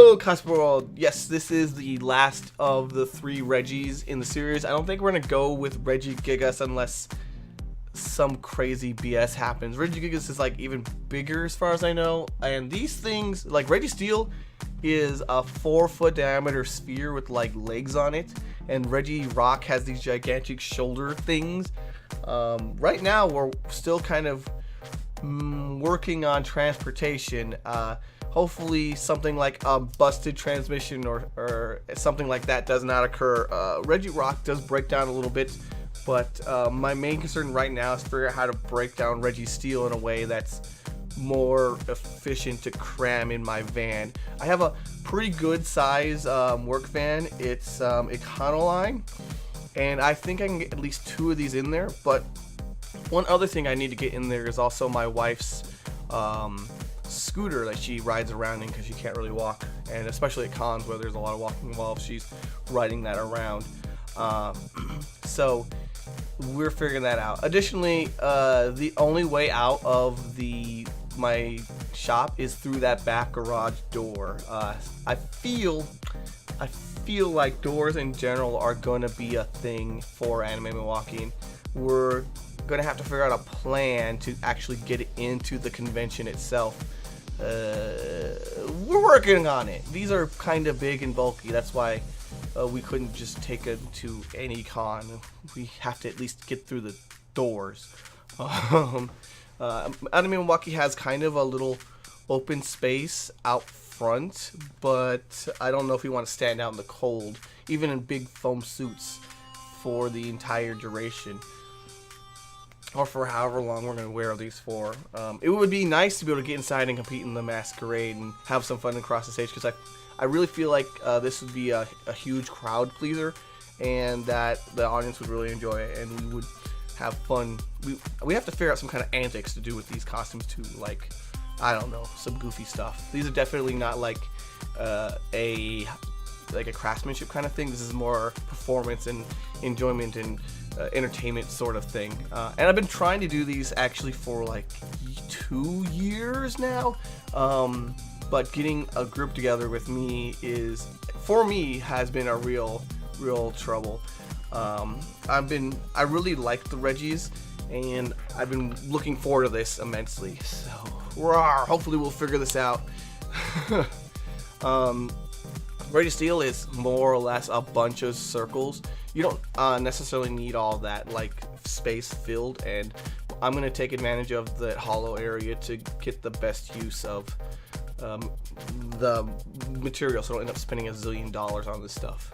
Hello, Cosplay World. Yes, this is the last of the 3 Reggies in the series. I don't think we're gonna go with Regigigas unless some crazy BS happens. Regigigas is like even bigger as far as I know, and these things, like Registeel, is a 4-foot diameter sphere with like legs on it, and Regirock has these gigantic shoulder things. Right now, we're still kind of working on transportation. Hopefully something like a busted transmission or something like that does not occur. Regirock does break down a little bit, but my main concern right now is figure out how to break down Registeel in a way that's more efficient to cram in my van. I have a pretty good size work van. It's Econoline, and I think I can get at least 2 of these in there. But one other thing I need to get in there is also my wife's scooter that she rides around in because she can't really walk, and especially at cons where there's a lot of walking involved, she's riding that around. So we're figuring that out. Additionally, the only way out of my shop is through that back garage door. I feel like doors in general are going to be a thing for Anime Milwaukee. We're gonna have to figure out a plan to actually get it into the convention itself. We're working on it. These are kind of big and bulky. That's why we couldn't just take it to any con. We have to at least get through the doors. Anime Milwaukee has kind of a little open space out front, but I don't know if we want to stand out in the cold, even in big foam suits, for the entire duration, or for however long we're going to wear these for. It would be nice to be able to get inside and compete in the masquerade and have some fun across the stage, because I really feel like this would be a huge crowd pleaser, and that the audience would really enjoy it, and we would have fun. We have to figure out some kind of antics to do with these costumes too, like, I don't know, some goofy stuff. These are definitely not like a craftsmanship kind of thing. This is more performance and enjoyment and entertainment sort of thing. And I've been trying to do these actually for like 2 years now. But getting a group together with me has been a real trouble. I really like the Reggies, and I've been looking forward to this immensely. So, hopefully we'll figure this out. Registeel is more or less a bunch of circles. You don't necessarily need all that like space filled, and I'm gonna take advantage of the hollow area to get the best use of the material, so I don't end up spending $1 zillion on this stuff.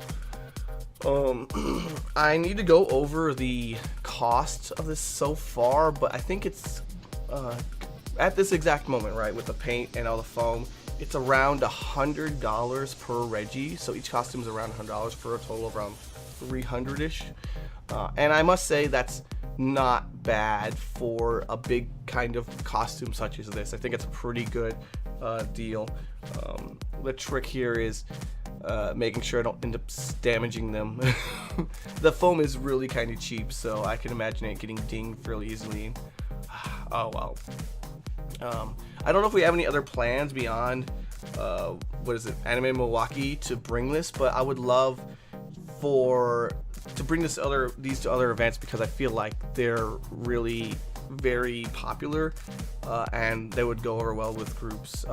I need to go over the cost of this so far, but I think it's at this exact moment, right, with the paint and all the foam, it's around $100 per Reggie. So each costume is around $100 for a total of around 300-ish. And I must say that's not bad for a big kind of costume such as this. I think it's a pretty good deal. The trick here is making sure I don't end up damaging them. The foam is really kind of cheap, so I can imagine it getting dinged fairly easily. Oh well. I don't know if we have any other plans beyond Anime Milwaukee to bring this, but I would love to bring these to other events, because I feel like they're really very popular, and they would go over well with groups.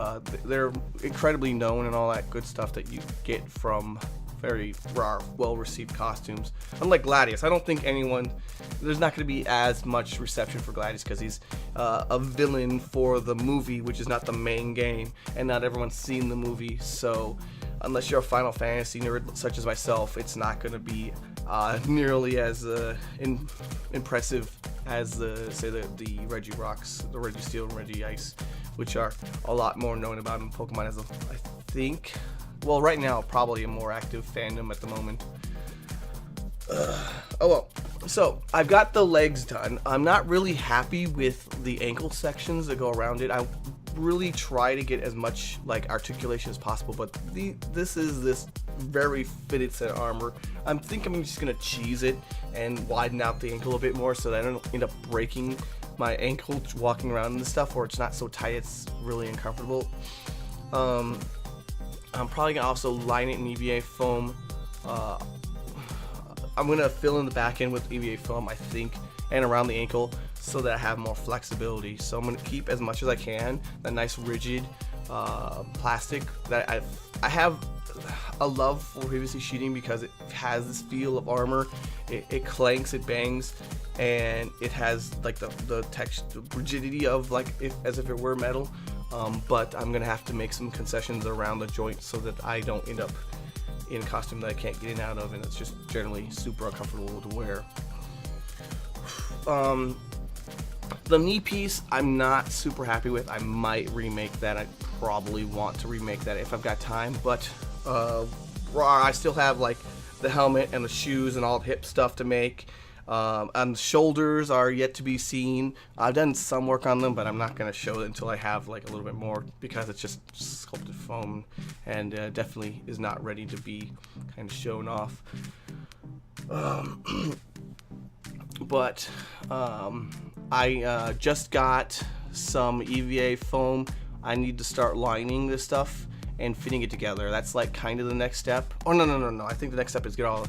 They're incredibly known and all that good stuff that you get from very well-received costumes. Unlike Gladius, I don't think there's not going to be as much reception for Gladius, because he's a villain for the movie, which is not the main game, and not everyone's seen the movie. So unless you're a Final Fantasy nerd such as myself, it's not going to be nearly as impressive as the Regirocks, the Registeel and Regice, which are a lot more known about in Pokemon as I think. Well, right now, probably a more active fandom at the moment. Oh well. So, I've got the legs done. I'm not really happy with the ankle sections that go around it. I really try to get as much like articulation as possible, but this is this very fitted set of armor. I'm just gonna cheese it and widen out the ankle a bit more so that I don't end up breaking my ankle walking around and stuff, or it's not so tight it's really uncomfortable. I'm probably gonna also line it in EVA foam. I'm gonna fill in the back end with EVA foam, I think, and around the ankle, so that I have more flexibility. So I'm gonna keep as much as I can that nice rigid plastic that I have a love for PVC sheeting because it has this feel of armor. It clanks, it bangs, and it has like the texture, the rigidity of like as if it were metal. But I'm gonna have to make some concessions around the joint so that I don't end up in a costume that I can't get in and out of, and it's just generally super uncomfortable to wear. The knee piece I'm not super happy with. I might remake that. I probably want to remake that if I've got time, but I still have like the helmet and the shoes and all the hip stuff to make. And the shoulders are yet to be seen. I've done some work on them, but I'm not going to show it until I have like a little bit more, because it's just sculpted foam and definitely is not ready to be kind of shown off. But I just got some EVA foam. I need to start lining this stuff and fitting it together. That's like kind of the next step. Oh no. I think the next step is get all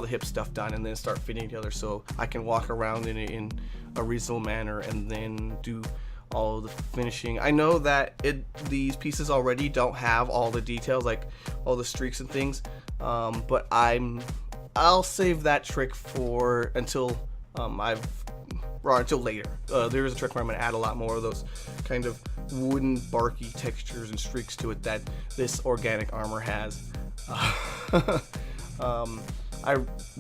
the hip stuff done and then start fitting it together so I can walk around in a reasonable manner and then do all of the finishing. I know that these pieces already don't have all the details, like all the streaks and things, but I'll save that trick for until until later. There is a trick where I'm going to add a lot more of those kind of wooden, barky textures and streaks to it that this organic armor has. I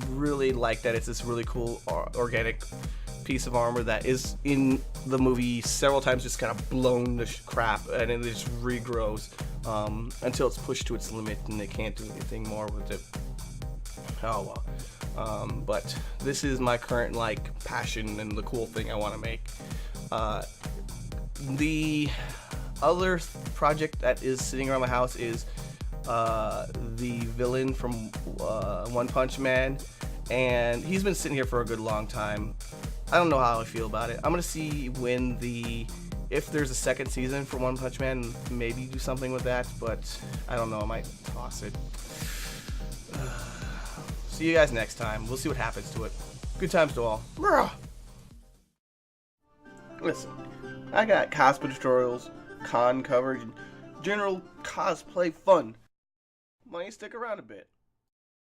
really like that it's this really cool organic piece of armor that is in the movie several times just kind of blown to crap, and it just regrows until it's pushed to its limit and they can't do anything more with it. Oh well. But this is my current like passion and the cool thing I want to make. The other project that is sitting around my house is the villain from One Punch Man, and he's been sitting here for a good long time. I don't know how I feel about it. I'm gonna see if there's a second season for One Punch Man, maybe do something with that, but I don't know, I might toss it. See you guys next time. We'll see what happens to it. Good times to all. Listen, I got cosplay tutorials, con coverage, and general cosplay fun. Why don't you stick around a bit?